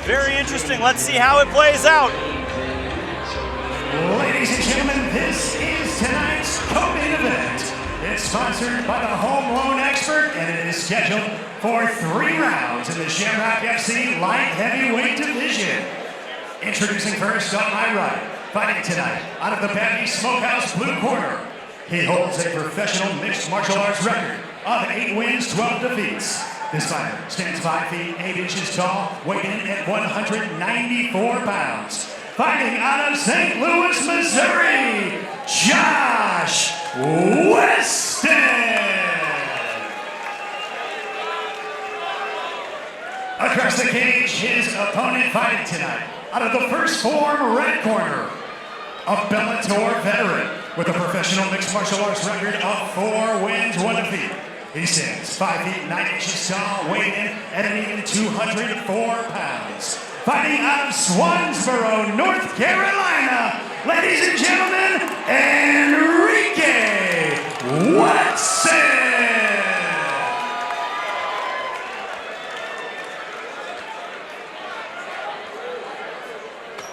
Very interesting. Let's see how it plays out. Ladies and gentlemen, this is tonight's co-main event. It's sponsored by the Home Loan Expert, and it is scheduled for 3 rounds in the Shamrock FC Light Heavyweight Division. Introducing first on my right, fighting tonight out of the Pappy Smokehouse Blue Corner. He holds a professional mixed martial arts record of 8 wins, 12 defeats. This fighter stands 5 feet 8 inches tall, weighing in at 194 pounds. Fighting out of St. Louis, Missouri, Josh Weston. Across the cage, his opponent fighting tonight out of the First Form Red Corner, a Bellator veteran with a professional mixed martial arts record of 4 wins, 1 defeat. He stands 5 feet 9 inches tall, weighing in at an even 204 pounds. Fighting out of Swansboro, North Carolina, ladies and gentlemen, Enrique Weston.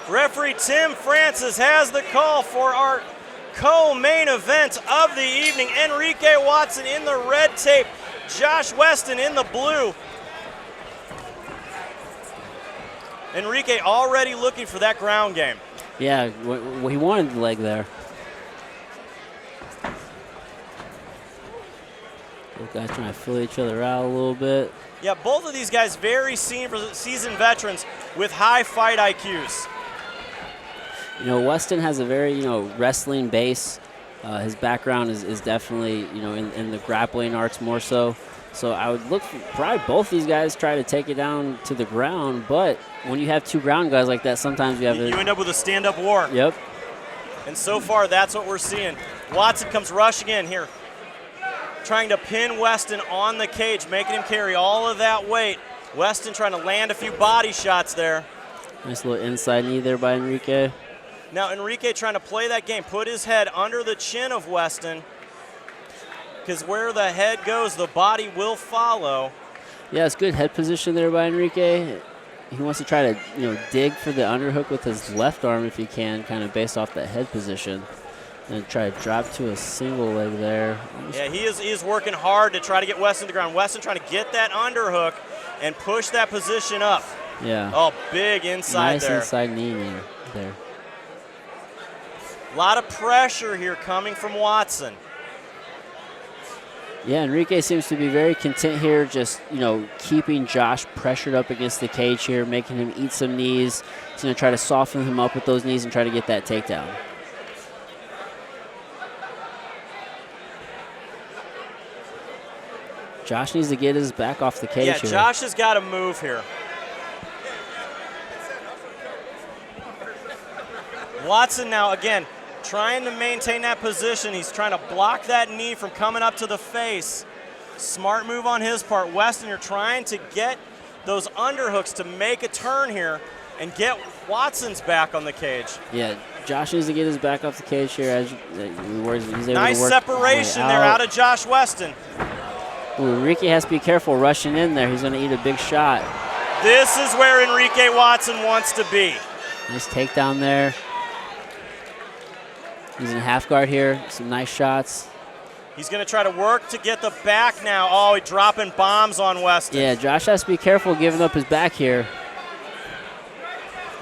Referee Tim Francis has the call for our co-main event of the evening. Enrique Watson in the red tape, Josh Weston in the blue. Enrique already looking for that ground game. Yeah, he wanted the leg there. Both guys trying to fill each other out a little bit. Yeah, both of these guys very seasoned veterans with high fight IQs. You know, Weston has a very, wrestling base. His background is definitely, in the grappling arts more so. So I would look for probably both these guys try to take it down to the ground, but when you have 2 ground guys like that, sometimes you end up with a stand-up war. Yep. And so far, that's what we're seeing. Watson comes rushing in here, trying to pin Weston on the cage, making him carry all of that weight. Weston trying to land a few body shots there. Nice little inside knee there by Enrique. Now Enrique trying to play that game, put his head under the chin of Weston, because where the head goes, the body will follow. Yeah, it's good head position there by Enrique. He wants to try to, dig for the underhook with his left arm if he can, kind of based off that head position. And try to drop to a single leg there. Yeah, he is working hard to try to get Weston to the ground. Weston trying to get that underhook and push that position up. Yeah. Oh, big inside there. Nice inside knee there. A lot of pressure here coming from Watson. Yeah, Enrique seems to be very content here, just, keeping Josh pressured up against the cage here, making him eat some knees. He's going to try to soften him up with those knees and try to get that takedown. Josh needs to get his back off the cage here. Josh has got to move here. Watson now, again, trying to maintain that position. He's trying to block that knee from coming up to the face. Smart move on his part. Weston, you're trying to get those underhooks to make a turn here and get Watson's back on the cage. Yeah, Josh needs to get his back off the cage here. He's able nice to work separation there out of Josh Weston. Ooh, Enrique has to be careful rushing in there. He's going to eat a big shot. This is where Enrique Watson wants to be. Nice takedown there. He's in half guard here. Some nice shots. He's going to try to work to get the back now. Oh, he's dropping bombs on Weston. Yeah, Josh has to be careful giving up his back here.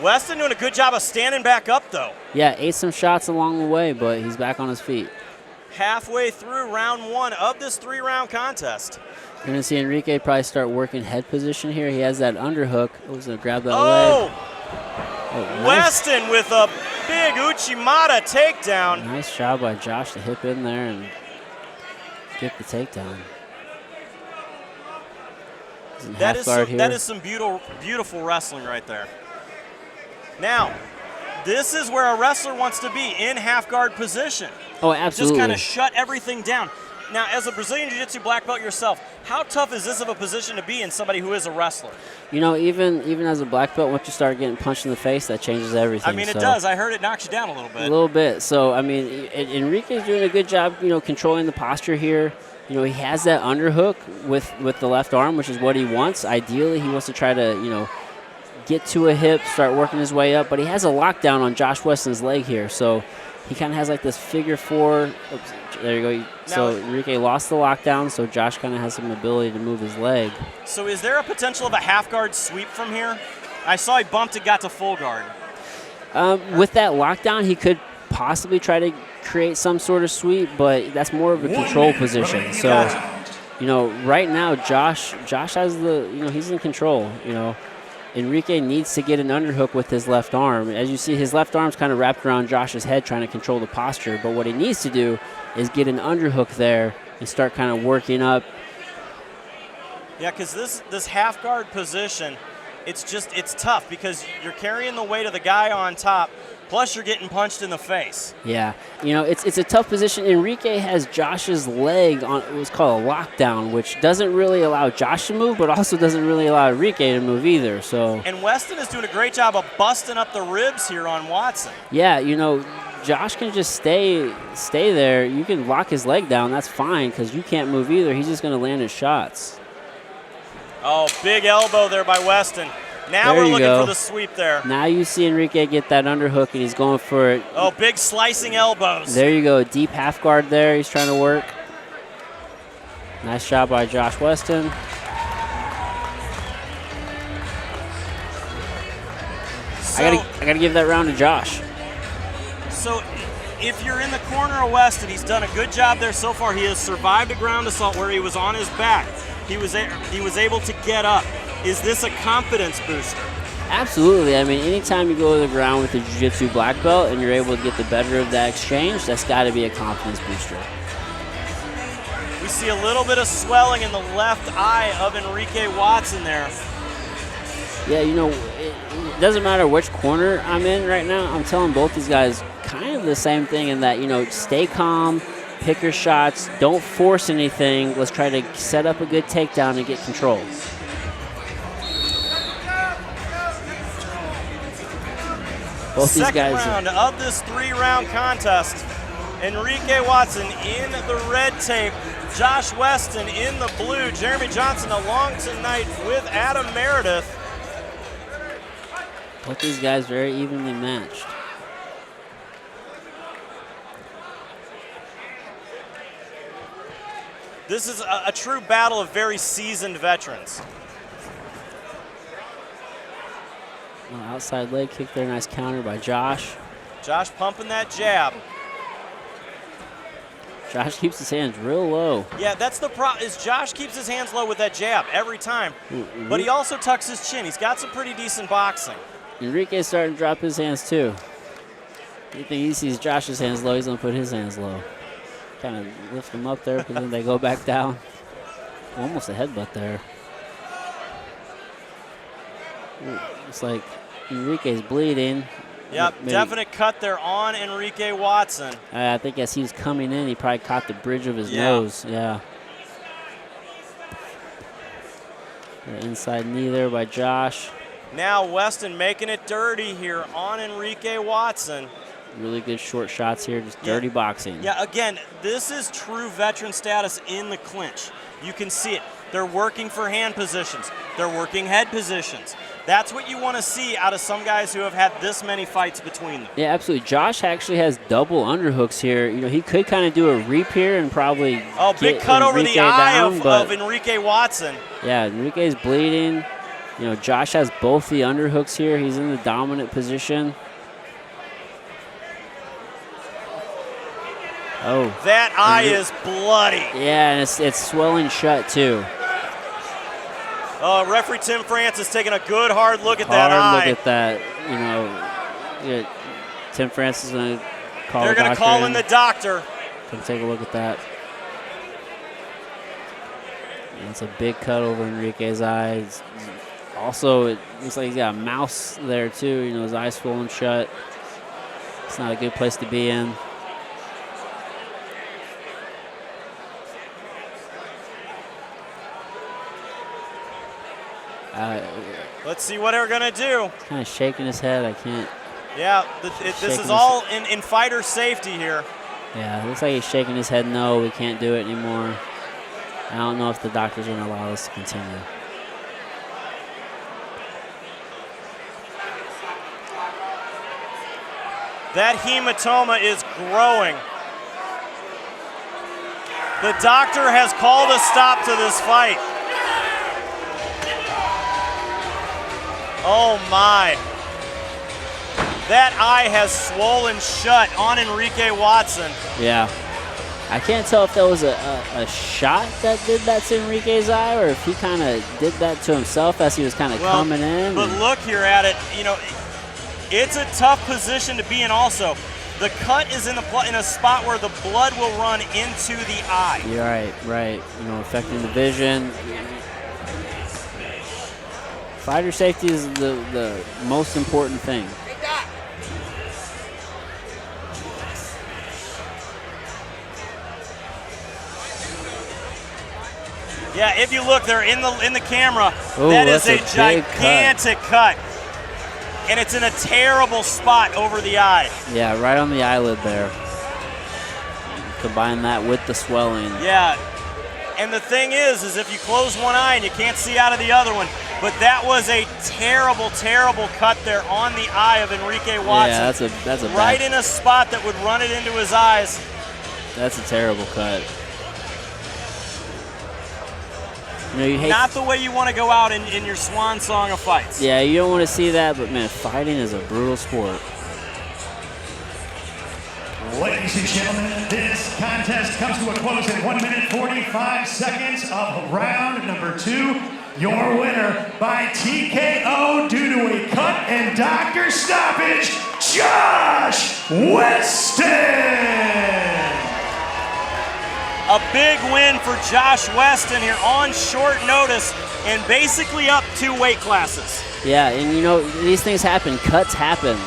Weston doing a good job of standing back up, though. Yeah, ate some shots along the way, but he's back on his feet. Halfway through round 1 of this 3-round contest. You're going to see Enrique probably start working head position here. He has that underhook. He's going to grab that leg. Oh, nice. Weston with a big Uchimata takedown. Nice job by Josh to hip in there and get the takedown. That is some beautiful wrestling right there. Now, this is where a wrestler wants to be, in half guard position. Oh, absolutely. Just kind of shut everything down. Now, as a Brazilian Jiu-Jitsu black belt yourself, how tough is this of a position to be in somebody who is a wrestler? Even as a black belt, once you start getting punched in the face, that changes everything. I mean, it does. I heard it knocks you down a little bit. A little bit. So, I mean, Enrique's doing a good job, controlling the posture here. He has that underhook with the left arm, which is what he wants. Ideally, he wants to try to, get to a hip, start working his way up. But he has a lockdown on Josh Weston's leg here, so he kind of has like this figure four. Oops, there you go. So Enrique lost the lockdown, so Josh kind of has some ability to move his leg. So is there a potential of a half guard sweep from here? I saw he bumped and got to full guard. With that lockdown, he could possibly try to create some sort of sweep, but that's more of a control position. So, right now, Josh has he's in control. Enrique needs to get an underhook with his left arm. As you see, his left arm's kind of wrapped around Josh's head trying to control the posture, but what he needs to do is get an underhook there and start kind of working up. Yeah, because this half guard position, it's tough because you're carrying the weight of the guy on top, plus you're getting punched in the face. Yeah, it's a tough position. Enrique has Josh's leg on what's called a lockdown, which doesn't really allow Josh to move, but also doesn't really allow Enrique to move either. So. And Weston is doing a great job of busting up the ribs here on Watson. Yeah, Josh can just stay there. You can lock his leg down. That's fine because you can't move either. He's just going to land his shots. Oh, big elbow there by Weston. Now we're looking for the sweep there. Now you see Enrique get that underhook, and he's going for it. Oh, big slicing elbows. There you go. Deep half guard there. He's trying to work. Nice job by Josh Weston. I gotta give that round to Josh. So if you're in the corner of Weston, he's done a good job there so far. He has survived a ground assault where he was on his back. He was able to get up. Is this a confidence booster? Absolutely. I mean, anytime you go to the ground with a jiu-jitsu black belt and you're able to get the better of that exchange, that's got to be a confidence booster. We see a little bit of swelling in the left eye of Enrique Watson there. Yeah, it doesn't matter which corner I'm in right now. I'm telling both these guys kind of the same thing in that, stay calm, pick your shots, don't force anything. Let's try to set up a good takedown and get control. Both these guys. Second round of this 3-round contest. Enrique Watson in the red tape. Josh Weston in the blue. Jeremy Johnson along tonight with Adam Meredith. Both these guys very evenly matched. This is a true battle of very seasoned veterans. Outside leg kick there, nice counter by Josh. Josh pumping that jab. Josh keeps his hands real low. Yeah, that's the problem, is Josh keeps his hands low with that jab every time. But he also tucks his chin. He's got some pretty decent boxing. Enrique's starting to drop his hands too. You think he sees Josh's hands low, he's going to put his hands low. Kind of lift them up there, but then they go back down. Almost a headbutt there. It's like Enrique's bleeding. Yep, definite cut there on Enrique Watson. I think as he was coming in, he probably caught the bridge of his nose. Yeah. The inside knee there by Josh. Now Weston making it dirty here on Enrique Watson. Really good short shots here, just dirty boxing. Yeah, again, this is true veteran status in the clinch. You can see it. They're working for hand positions. They're working head positions. That's what you want to see out of some guys who have had this many fights between them. Yeah, absolutely. Josh actually has double underhooks here. He could kind of do a reap here and probably big cut over the eye of Enrique Watson. Yeah, Enrique's bleeding. Josh has both the underhooks here. He's in the dominant position. Oh. That eye is bloody. Yeah, and it's swelling shut too. Referee Tim Francis taking a good hard look at that eye. Hard look at that. Tim Francis is going to call They're going to call in the doctor. Come take a look at that. And it's a big cut over Enrique's eyes. Also, it looks like he's got a mouse there too. His eyes swollen shut. It's not a good place to be in. Let's see what they're going to do. Kind of shaking his head. I can't. Yeah, this is all in fighter safety here. Yeah, it looks like he's shaking his head. No, we can't do it anymore. I don't know if the doctor's going to allow us to continue. That hematoma is growing. The doctor has called a stop to this fight. Oh my. That eye has swollen shut on Enrique Watson. Yeah. I can't tell if that was a shot that did that to Enrique's eye, or if he kind of did that to himself as he was kind of coming in. But look here at it. You know, it's a tough position to be in also. The cut is in a spot where the blood will run into the eye. You're right. You know, affecting the vision. Fighter safety is the most important thing. Yeah, if you look there in the camera, Ooh, that is a that's a big gigantic cut. And it's in a terrible spot over the eye. Yeah, right on the eyelid there. Combine that with the swelling. Yeah, and the thing is if you close one eye and you can't see out of the other one, but that was a terrible, terrible cut there on the eye of Enrique Watson. Yeah, that's a right bad, in a spot that would run it into his eyes. That's a terrible cut. You know, you hate Not the way you want to go out in your swan song of fights. Yeah, you don't want to see that, but man, fighting is a brutal sport. Ladies and gentlemen, this contest comes to a close in 1 minute 45 seconds of round number 2. Your winner by TKO due to a cut and doctor stoppage, Josh Weston! A big win for Josh Weston here on short notice and basically up 2 weight classes. Yeah, and you know, these things happen. Cuts happen.